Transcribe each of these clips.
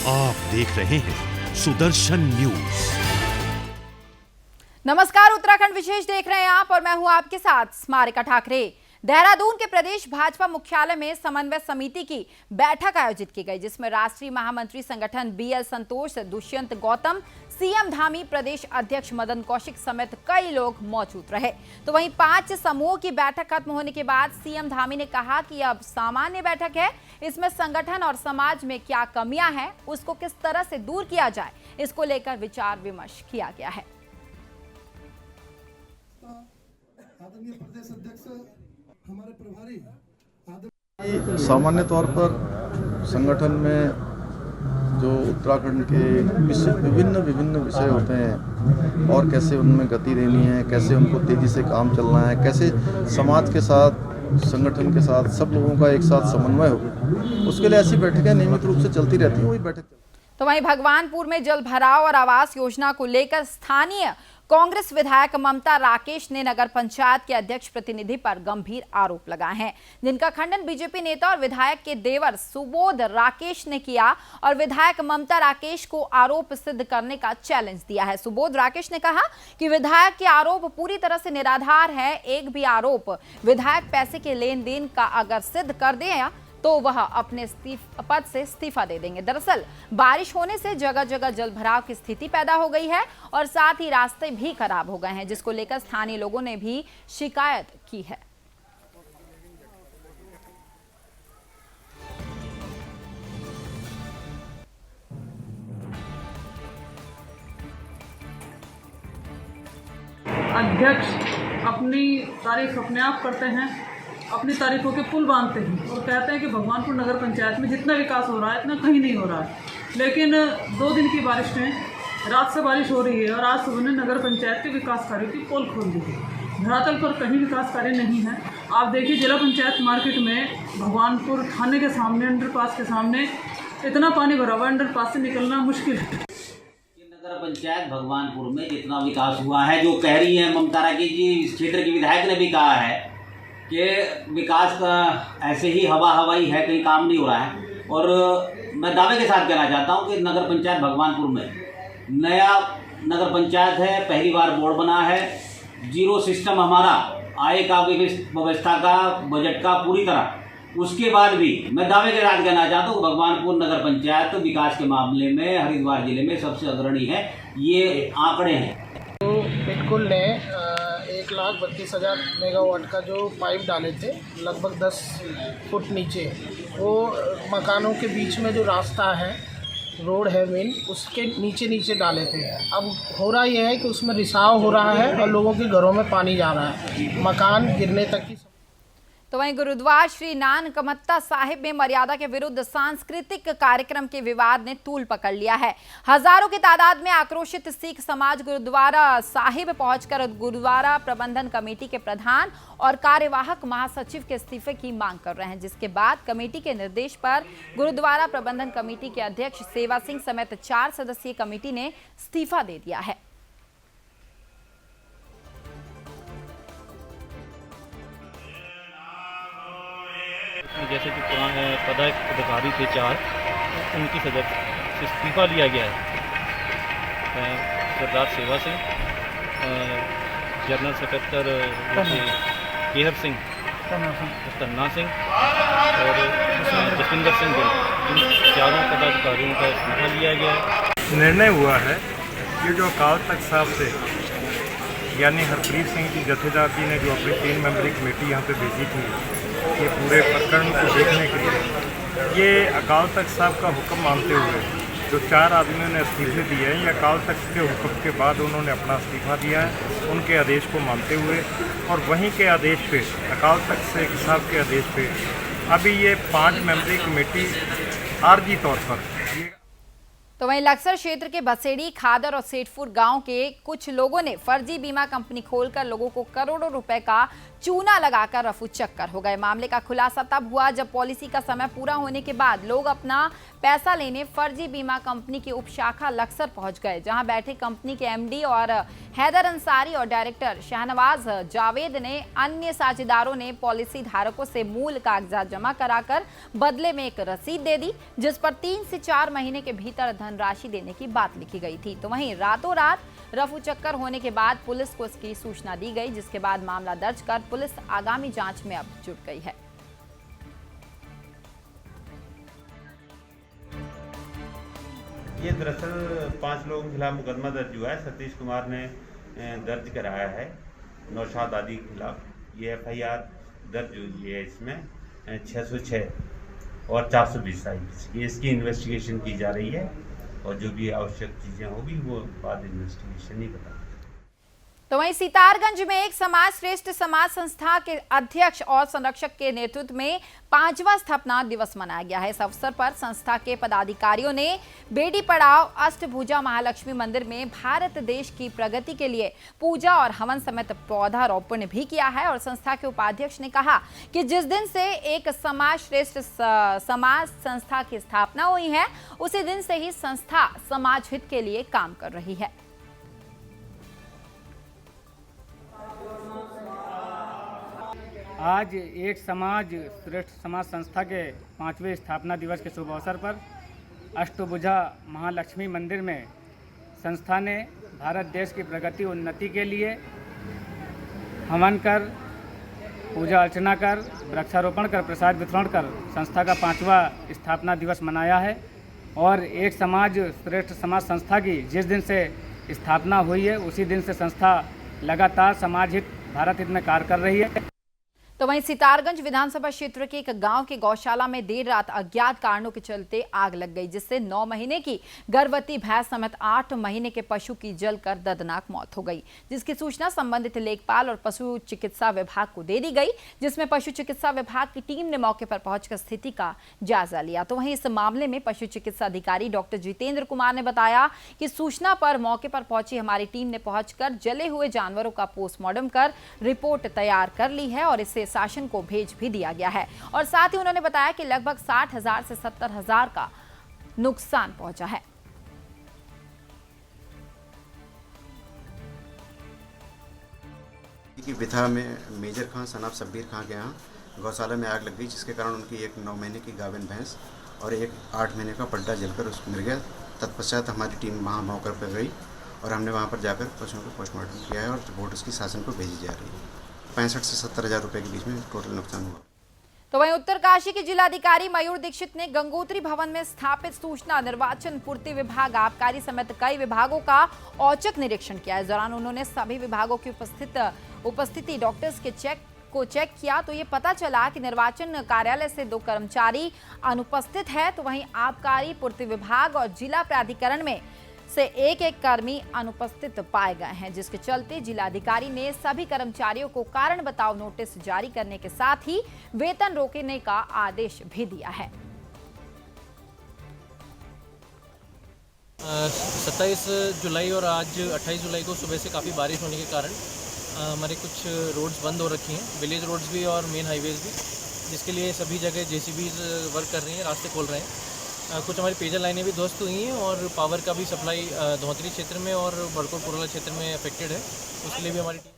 आप देख रहे हैं सुदर्शन न्यूज। नमस्कार, उत्तराखंड विशेष देख रहे हैं आप और मैं हूं आपके साथ स्मारिका ठाकरे। देहरादून के प्रदेश भाजपा मुख्यालय में समन्वय समिति की बैठक आयोजित की गई, जिसमें राष्ट्रीय महामंत्री संगठन बीएल संतोष, दुष्यंत गौतम, सीएम धामी, प्रदेश अध्यक्ष मदन कौशिक समेत कई लोग मौजूद रहे। तो वहीं 5 समूहों की बैठक खत्म होने के बाद सीएम धामी ने कहा कि अब सामान्य बैठक है, इसमें संगठन और समाज में क्या कमियां हैं, उसको किस तरह से दूर किया जाए, इसको लेकर विचार विमर्श किया गया है। आदरणीय प्रदेश अध्यक्ष हमारे प्रभारी सामान्य तौर पर संगठन में जो उत्तराखंड के विभिन्न विषय होते हैं और कैसे उनमें गति देनी है, कैसे उनको तेजी से काम चलना है, कैसे समाज के साथ, संगठन के साथ सब लोगों का एक साथ समन्वय हो, उसके लिए ऐसी बैठकें नियमित रूप से चलती रहती हैं। वही बैठक तो वहीं भगवानपुर में जल भराव और आवास योजना को लेकर स्थानीय कांग्रेस विधायक ममता राकेश ने नगर पंचायत के अध्यक्ष प्रतिनिधि पर गंभीर आरोप लगाए हैं, जिनका खंडन बीजेपी नेता और विधायक के देवर सुबोध राकेश ने किया और विधायक ममता राकेश को आरोप सिद्ध करने का चैलेंज दिया है। सुबोध राकेश ने कहा कि विधायक के आरोप पूरी तरह से निराधार है। एक भी आरोप विधायक पैसे के लेन देन का अगर सिद्ध कर दे तो वह अपने पद से इस्तीफा दे देंगे। दरअसल बारिश होने से जगह जगह जलभराव की स्थिति पैदा हो गई है और साथ ही रास्ते भी खराब हो गए हैं, जिसको लेकर स्थानीय लोगों ने भी शिकायत की है। अध्यक्ष अपनी तारीफ अपने आप करते हैं, अपनी तारीफों के पुल बांधते हैं और कहते हैं कि भगवानपुर नगर पंचायत में जितना विकास हो रहा है इतना कहीं नहीं हो रहा है। लेकिन 2 दिन की बारिश में रात से बारिश हो रही है और आज सुबह ने नगर पंचायत के विकास कार्यों की पोल खोल दी है। धरातल पर कहीं विकास कार्य नहीं है। आप देखिए, जिला पंचायत मार्केट में भगवानपुर थाने के सामने अंडरपास के सामने इतना पानी भरा हुआ, अंडरपास से निकलना मुश्किल है। नगर पंचायत भगवानपुर में जितना विकास हुआ है, जो कह रही है ममता राकेश जी, इस क्षेत्र के विधायक ने भी कहा है कि विकास का ऐसे ही हवाई है, कहीं काम नहीं हो रहा है। और मैं दावे के साथ कहना चाहता हूं कि नगर पंचायत भगवानपुर में नया नगर पंचायत है, पहली बार बोर्ड बना है, जीरो सिस्टम हमारा आय का व्यवस्था का, बजट का पूरी तरह। उसके बाद भी मैं दावे के साथ कहना चाहता हूँ भगवानपुर नगर पंचायत विकास के मामले में हरिद्वार जिले में सबसे अग्रणी है। ये आंकड़े हैं। तो बिल्कुल ने 1,32,000 मेगावाट का जो पाइप डाले थे लगभग 10 फुट नीचे, वो मकानों के बीच में जो रास्ता है, रोड है मेन, उसके नीचे डाले थे। अब हो रहा यह है कि उसमें रिसाव हो रहा है और लोगों के घरों में पानी जा रहा है, मकान गिरने तक की। तो वहीं गुरुद्वारा श्री नानकमत्ता साहिब में मर्यादा के विरुद्ध सांस्कृतिक कार्यक्रम के विवाद ने तूल पकड़ लिया है। हजारों की तादाद में आक्रोशित सिख समाज गुरुद्वारा साहिब पहुंचकर गुरुद्वारा प्रबंधन कमेटी के प्रधान और कार्यवाहक महासचिव के इस्तीफे की मांग कर रहे हैं, जिसके बाद कमेटी के निर्देश पर गुरुद्वारा प्रबंधन कमेटी के अध्यक्ष सेवा सिंह समेत 4 सदस्यीय कमेटी ने इस्तीफा दे दिया है। जैसे कि पुराने पदाधिकारी थे 4, उनकी सदस्य से इस्तीफा लिया गया है। सरदार सेवा सिंह, जनरल सेक्रेटरी केहर सिंह, तन्ना सिंह और जसविंदर सिंह गिल, इन 4 पदाधिकारियों का इस्तीफा लिया गया है। निर्णय हुआ है कि जो अकाल तख्त साहब से यानी हरप्रीत सिंह जी जथेदार जी ने जो अपनी 3 मेंबरी कमेटी यहाँ पे भेजी थी ये पूरे प्रकरण को देखने के लिए, ये अकाल तख्त साहब का हुक्म मानते हुए जो 4 आदमियों ने इस्तीफे दिए हैं, ये अकाल तख्त के हुक्म के बाद उन्होंने अपना इस्तीफा दिया है, उनके आदेश को मानते हुए। और वहीं के आदेश पे, अकाल तख्त साहब के आदेश पे अभी ये 5 मेंबरी कमेटी आर्जी तौर पर तो वहीं लक्सर क्षेत्र के बसेड़ी, खादर और सेठपुर गांव के कुछ लोगों ने फर्जी बीमा कंपनी खोलकर लोगों को करोड़ों रुपए का चूना लगाकर रफू चक्कर हो गए। मामले का खुलासा तब हुआ जब पॉलिसी का समय पूरा होने के बाद लोग अपना पैसा लेने फर्जी बीमा कंपनी की उपशाखा लक्सर पहुंच गए, जहां बैठे कंपनी के एमडी और हैदर अंसारी और डायरेक्टर शाहनवाज जावेद ने अन्य साझेदारों ने पॉलिसी धारकों से मूल कागजात जमा कराकर बदले में एक रसीद दे दी, जिस पर 3 से 4 महीने के भीतर धनराशि देने की बात लिखी गई थी। तो वहीं रातों रात रफू चक्कर होने के बाद पुलिस को इसकी सूचना दी गई, जिसके बाद मामला दर्ज कर पुलिस आगामी जांच में अब जुट गई है। ये दरअसल 5 लोगों के खिलाफ मुकदमा दर्ज हुआ है। सतीश कुमार ने दर्ज कराया है नौशाद आदि के खिलाफ। ये FIR दर्ज हुई है, इसमें 606 और 420 ये इसकी इन्वेस्टिगेशन की जा रही है और जो भी आवश्यक चीज़ें होगी वो बाद इन्वेस्टिगेशन ही बता। तो वहीं सितारगंज में एक समाज श्रेष्ठ समाज संस्था के अध्यक्ष और संरक्षक के नेतृत्व में 5वां स्थापना दिवस मनाया गया है। इस अवसर पर संस्था के पदाधिकारियों ने बेटी पढ़ाओ अष्टभुजा महालक्ष्मी मंदिर में भारत देश की प्रगति के लिए पूजा और हवन समेत पौधारोपण भी किया है। और संस्था के उपाध्यक्ष ने कहा कि जिस दिन से एक समाज श्रेष्ठ समाज संस्था की स्थापना हुई है, उसी दिन से ही संस्था समाज हित के लिए काम कर रही है। आज एक समाज श्रेष्ठ समाज संस्था के 5वें स्थापना दिवस के शुभ अवसर पर अष्टभुजा महालक्ष्मी मंदिर में संस्था ने भारत देश की प्रगति उन्नति के लिए हवन कर, पूजा अर्चना कर, वृक्षारोपण कर, प्रसाद वितरण कर संस्था का 5वां स्थापना दिवस मनाया है। और एक समाज श्रेष्ठ समाज संस्था की जिस दिन से स्थापना हुई है, उसी दिन से संस्था लगातार समाज हित, भारत हित में कार्य कर रही है। तो वहीं सितारगंज विधानसभा क्षेत्र के एक गांव के गौशाला में देर रात अज्ञात कारणों के चलते आग लग गई, जिससे 9 महीने की गर्भवती भैंस समेत 8 महीने के पशु की जलकर दर्दनाक मौत हो गई, जिसकी सूचना संबंधित लेखपाल और पशु चिकित्सा विभाग को दे दी गई, जिसमें पशु चिकित्सा विभाग की टीम ने मौके पर पहुंचकर स्थिति का जायजा लिया। तो वहीं इस मामले में पशु चिकित्सा अधिकारी डॉक्टर जितेंद्र कुमार ने बताया कि सूचना पर मौके पर पहुंची हमारी टीम ने पहुंचकर जले हुए जानवरों का पोस्टमार्टम कर रिपोर्ट तैयार कर ली है और इसे शासन को भेज भी दिया गया है। और साथ ही उन्होंने बताया कि लगभग 60,000 से 70,000 का नुकसान पहुंचा है। की विथा में मेजर खां सनाब शब्बीर खां के यहाँ गौशाला में आग लग गई, जिसके कारण उनकी एक 9 महीने की गाभिन भैंस और एक 8 महीने का पड्डा जलकर उसको मिल गया। तत्पश्चात हमारी टीम वहाँ मौके पर गई और हमने वहाँ पर जाकर पशुओं को पोस्टमार्टम किया है और रिपोर्ट उसकी शासन को भेजी जा रही है। 65 से 70,000 रुपए के बीच में टोटल नुकसान हुआ। तो वहीं उत्तरकाशी के जिलाधिकारी मयूर दीक्षित ने गंगोत्री भवन में स्थापित सूचना, निर्वाचन, पूर्ति विभाग, आबकारी समेत कई विभागों का औचक निरीक्षण किया। इस दौरान उन्होंने सभी विभागों की उपस्थिति डॉक्टर्स के चेक किया, तो ये पता चला कि निर्वाचन कार्यालय से 2 कर्मचारी अनुपस्थित है, तो वहीं आबकारी, पूर्ति विभाग और जिला प्राधिकरण में से एक कर्मी अनुपस्थित पाए गए हैं, जिसके चलते जिलाधिकारी ने सभी कर्मचारियों को कारण बताओ नोटिस जारी करने के साथ ही वेतन रोकने का आदेश भी दिया है। 27 जुलाई और आज 28 जुलाई को सुबह से काफ़ी बारिश होने के कारण हमारे कुछ रोड्स बंद हो रखी हैं, विलेज रोड्स भी और मेन हाईवेज भी, जिसके लिए सभी जगह JCB वर्क कर रही हैं, रास्ते खोल रहे हैं। कुछ हमारी पेयजल लाइनें भी ध्वस्त हुई हैं और पावर का भी सप्लाई धौतरी क्षेत्र में और बड़कोट पुरला क्षेत्र में अफेक्टेड है, उसके लिए भी हमारी टीम।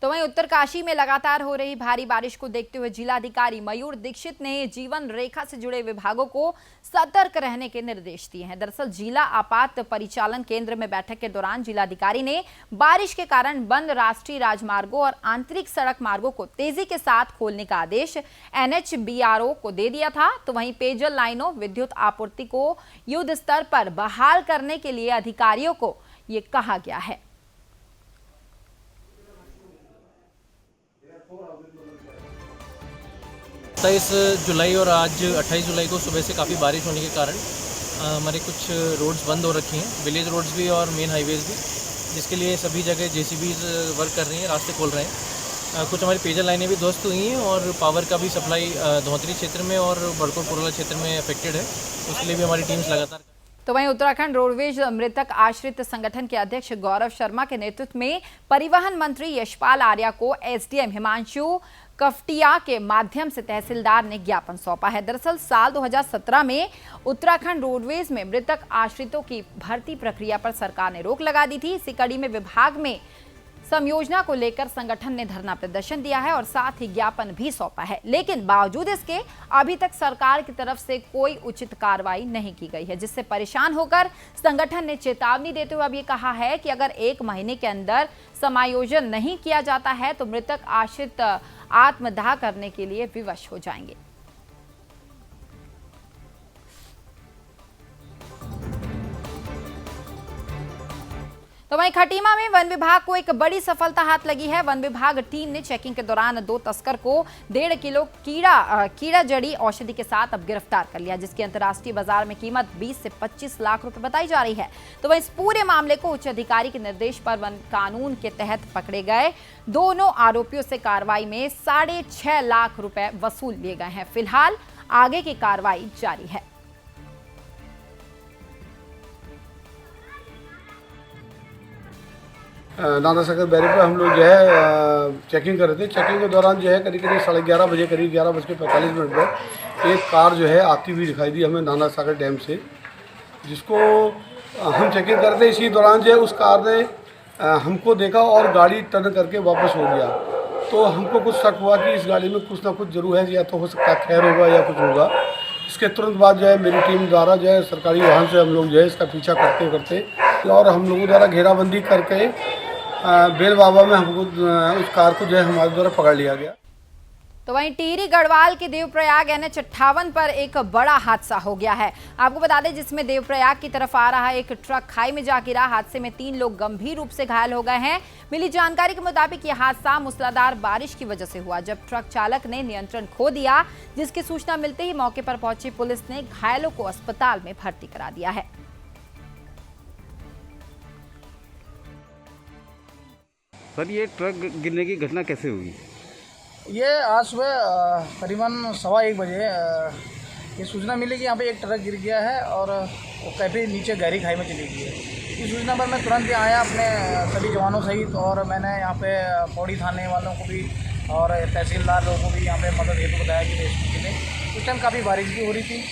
तो वहीं उत्तरकाशी में लगातार हो रही भारी बारिश को देखते हुए जिलाधिकारी मयूर दीक्षित ने जीवन रेखा से जुड़े विभागों को सतर्क रहने के निर्देश दिए हैं। दरअसल जिला आपात परिचालन केंद्र में बैठक के दौरान जिलाधिकारी ने बारिश के कारण बंद राष्ट्रीय राजमार्गों और आंतरिक सड़क मार्गों को तेजी के साथ खोलने का आदेश NHBRO को दे दिया था। तो वहीं पेयजल लाइनों, विद्युत आपूर्ति को युद्ध स्तर पर बहाल करने के लिए अधिकारियों को ये कहा गया है। 27 जुलाई और आज 28 जुलाई को सुबह से काफ़ी बारिश होने के कारण हमारे कुछ रोड्स बंद हो रखी हैं, विलेज रोड्स भी और मेन हाईवेज भी, जिसके लिए सभी जगह JCB वर्क कर रही हैं, रास्ते खोल रहे हैं। कुछ हमारी पेयजल लाइनें भी ध्वस्त हुई हैं और पावर का भी सप्लाई धौतरी क्षेत्र में और बड़कोट पुरला क्षेत्र में अफेक्टेड है, उसके लिए भी हमारी टीम्स लगातार। तो वहीं उत्तराखंड रोडवेज मृतक आश्रित संगठन के अध्यक्ष गौरव शर्मा के नेतृत्व में परिवहन मंत्री यशपाल आर्या को एसडीएम हिमांशु कफटिया के माध्यम से तहसीलदार ने ज्ञापन सौंपा है। दरअसल साल 2017 में उत्तराखंड रोडवेज में मृतक आश्रितों की भर्ती प्रक्रिया पर सरकार ने रोक लगा दी थी। इसी कड़ी में विभाग में समयोजना को लेकर संगठन ने धरना प्रदर्शन दिया है और साथ ही ज्ञापन भी सौंपा है, लेकिन बावजूद इसके अभी तक सरकार की तरफ से कोई उचित कार्रवाई नहीं की गई है, जिससे परेशान होकर संगठन ने चेतावनी देते हुए अब ये कहा है कि अगर 1 महीने के अंदर समायोजन नहीं किया जाता है तो मृतक आश्रित आत्मदाह करने के लिए विवश हो जाएंगे। तो वहीं खटीमा में वन विभाग को एक बड़ी सफलता हाथ लगी है। वन विभाग टीम ने चेकिंग के दौरान 2 तस्कर को 1.5 किलो कीड़ा जड़ी औषधि के साथ अब गिरफ्तार कर लिया, जिसकी अंतर्राष्ट्रीय बाजार में कीमत 20 से 25 लाख रुपए बताई जा रही है। तो वहीं इस पूरे मामले को उच्च अधिकारी के निर्देश पर वन कानून के तहत पकड़े गए दोनों आरोपियों से कार्रवाई में 6.5 लाख रुपए वसूल लिए गए हैं। फिलहाल आगे की कार्रवाई जारी है। नाना सागर बैरियर पर हम लोग जो है चेकिंग कर रहे थे। चेकिंग के दौरान जो है करीब 11:30 बजे, करीब 11:45 पर एक कार जो है आती हुई दिखाई दी हमें नाना सागर डैम से, जिसको हम चेकिंग कर रहे थे। इसी दौरान जो है उस कार ने हमको देखा और गाड़ी टर्न करके वापस हो गया। तो हमको कुछ शक हुआ कि इस गाड़ी में कुछ ना कुछ जरूर है, या तो हो सकता है खैर होगा या कुछ होगा। इसके तुरंत बाद जो है मेरी टीम द्वारा जो है सरकारी वाहन से हम लोग जो है इसका पीछा करते करते और हम लोगों द्वारा घेराबंदी करके बेल बाबा में हमको उस कार को जो है हमारे द्वारा पकड़ लिया गया। तो वहीं टिहरी गढ़वाल के देवप्रयाग NH 58 पर एक बड़ा हादसा हो गया है। आपको बता दें, जिसमें देवप्रयाग की तरफ आ रहा एक ट्रक खाई में जा गिरा। हादसे में 3 लोग गंभीर रूप से घायल हो गए हैं। मिली जानकारी के मुताबिक यह हादसा मूसलाधार बारिश की वजह से हुआ, जब ट्रक चालक ने नियंत्रण खो दिया, जिसकी सूचना मिलते ही मौके पर पहुंची पुलिस ने घायलों को अस्पताल में भर्ती करा दिया है। सर, ये ट्रक गिरने की घटना कैसे हुई? ये आज सुबह करीबन 1:15 बजे ये सूचना मिली कि यहाँ पे एक ट्रक गिर गया है और वो काफ़ी नीचे गहरी खाई में चली गई है। इस सूचना पर मैं तुरंत आया अपने सभी जवानों सहित, और मैंने यहाँ पे पौड़ी थाने वालों को भी और तहसीलदार लोगों को भी यहाँ पे मदद हेतु बताया कि रेस्क्यू के लिए। उस टाइम काफ़ी बारिश भी हो रही थी,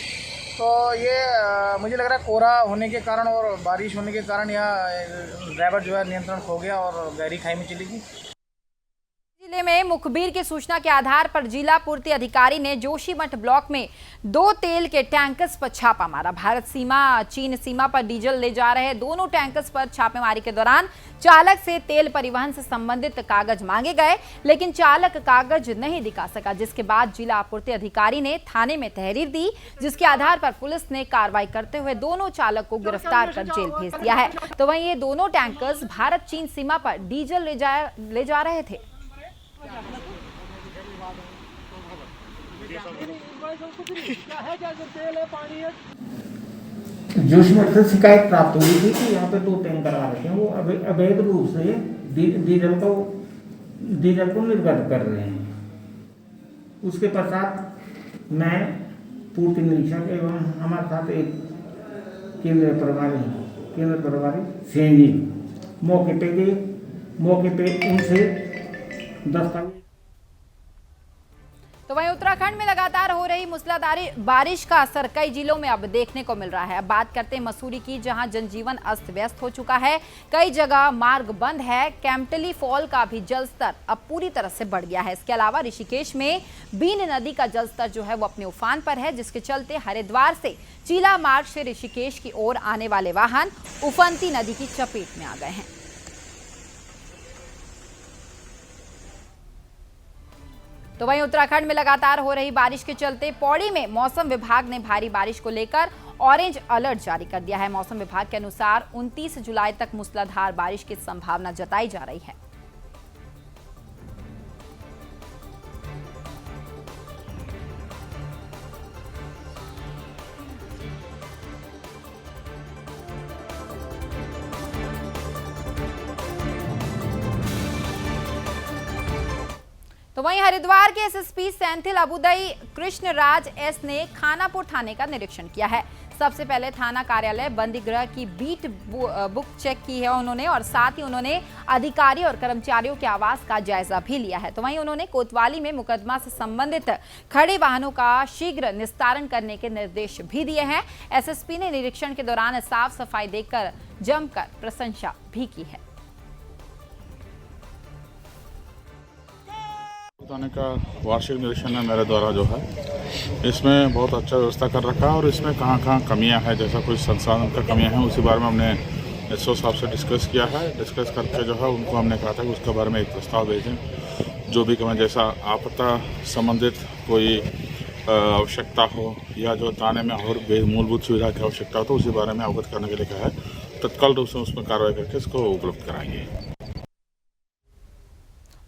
तो ये मुझे लग रहा है कोहरा होने के कारण और बारिश होने के कारण यह ड्राइवर जो है नियंत्रण खो गया और गहरी खाई में चली गई। जिले में मुखबिर की सूचना के आधार पर जिला पूर्ति अधिकारी ने जोशीमठ ब्लॉक में 2 तेल के टैंकर्स पर छापा मारा। भारत सीमा चीन सीमा पर डीजल ले जा रहे दोनों टैंकर्स पर छापेमारी के दौरान चालक से तेल परिवहन से संबंधित कागज मांगे गए, लेकिन चालक कागज नहीं दिखा सका, जिसके बाद जिला आपूर्ति अधिकारी ने थाने में तहरीर दी, जिसके आधार पर पुलिस ने कार्रवाई करते हुए दोनों चालक को गिरफ्तार कर जेल भेज दिया है। तो वहीं ये दोनों टैंकर्स भारत चीन सीमा पर डीजल ले जा रहे थे। जोशीमठ से शिकायत प्राप्त हुई थी कि यहाँ पे 2 टैंकर आ रखे हैं, वो अवैध रूप से डीजल को निर्गत कर रहे हैं। उसके पश्चात मैं पूर्ति निरीक्षक एवं हमारे साथ एक केंद्र प्रभारी सेन जी मौके पे गए। मौके पे उनसे दस्तावेज। तो वहीं उत्तराखंड में लगातार हो रही मूसलाधार बारिश का असर कई जिलों में अब देखने को मिल रहा है। अब बात करते हैं मसूरी की, जहां जनजीवन अस्त व्यस्त हो चुका है। कई जगह मार्ग बंद है। कैंपटली फॉल का भी जलस्तर अब पूरी तरह से बढ़ गया है। इसके अलावा ऋषिकेश में बीन नदी का जलस्तर जो है वो अपने उफान पर है, जिसके चलते हरिद्वार से चीला मार्ग से ऋषिकेश की ओर आने वाले वाहन उफनती नदी की चपेट में आ गए हैं। तो वहीं उत्तराखंड में लगातार हो रही बारिश के चलते पौड़ी में मौसम विभाग ने भारी बारिश को लेकर ऑरेंज अलर्ट जारी कर दिया है। मौसम विभाग के अनुसार 29 जुलाई तक मूसलाधार बारिश की संभावना जताई जा रही है। तो वहीं हरिद्वार के एसएसपी सेंथिल अबुदई कृष्णराज एस ने खानापुर थाने का निरीक्षण किया है। सबसे पहले थाना कार्यालय बंदीगृह की बीट बुक चेक की है उन्होंने, और साथ ही उन्होंने अधिकारी और कर्मचारियों के आवास का जायजा भी लिया है। तो वहीं उन्होंने कोतवाली में मुकदमा से संबंधित खड़े वाहनों का शीघ्र निस्तारण करने के निर्देश भी दिए हैं। एसएसपी ने निरीक्षण के दौरान साफ सफाई देखकर जमकर प्रशंसा भी की है। थाने का वार्षिक निरीक्षण है मेरे द्वारा जो है, इसमें बहुत अच्छा व्यवस्था कर रखा है और इसमें कहाँ कमियां हैं, जैसा कुछ संसाधन का कमियां हैं उसी बारे में हमने एसओ साहब से डिस्कस किया है। डिस्कस करके जो है उनको हमने कहा था कि उसके बारे में एक प्रस्ताव भेजें। जो भी कमें जैसा आपदा संबंधित कोई आवश्यकता हो या जो थाने में और मूलभूत सुविधा की आवश्यकता हो तो उसी बारे में अवगत करने के लिए कहा है। तत्काल रूप से उसमें कार्रवाई करके इसको उपलब्ध कराएंगे।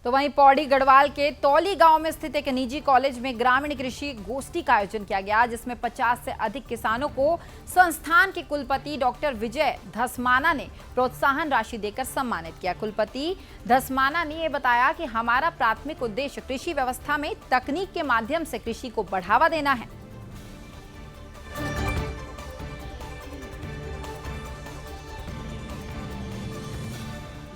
तो वहीं पौड़ी गढ़वाल के तौली गांव में स्थित एक निजी कॉलेज में ग्रामीण कृषि गोष्ठी का आयोजन किया गया, जिसमें 50 से अधिक किसानों को संस्थान के कुलपति डॉक्टर विजय धसमाना ने प्रोत्साहन राशि देकर सम्मानित किया। कुलपति धसमाना ने यह बताया कि हमारा प्राथमिक उद्देश्य कृषि व्यवस्था में तकनीक के माध्यम से कृषि को बढ़ावा देना है।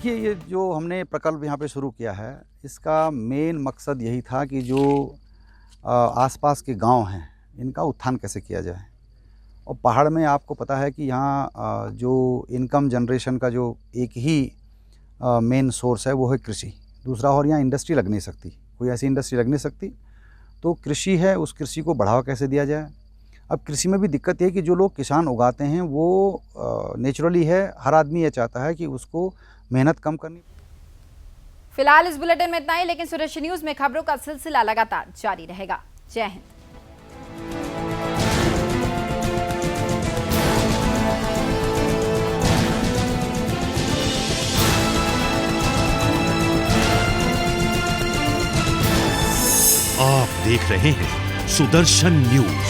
ये जो हमने प्रकल्प यहाँ पे शुरू किया है, इसका मेन मकसद यही था कि जो आसपास के गांव हैं इनका उत्थान कैसे किया जाए। और पहाड़ में आपको पता है कि यहाँ जो इनकम जनरेशन का जो एक ही मेन सोर्स है वो है कृषि। दूसरा और यहाँ इंडस्ट्री लग नहीं सकती, कोई ऐसी इंडस्ट्री लग नहीं सकती। तो कृषि है, उस कृषि को बढ़ावा कैसे दिया जाए। अब कृषि में भी दिक्कत है कि जो लोग किसान उगाते हैं वो नेचुरली है, हर आदमी ये चाहता है कि उसको मेहनत कम करनी। फिलहाल इस बुलेटिन में इतना ही, लेकिन सुदर्शन न्यूज में खबरों का सिलसिला लगातार जारी रहेगा। जय हिंद। आप देख रहे हैं सुदर्शन न्यूज।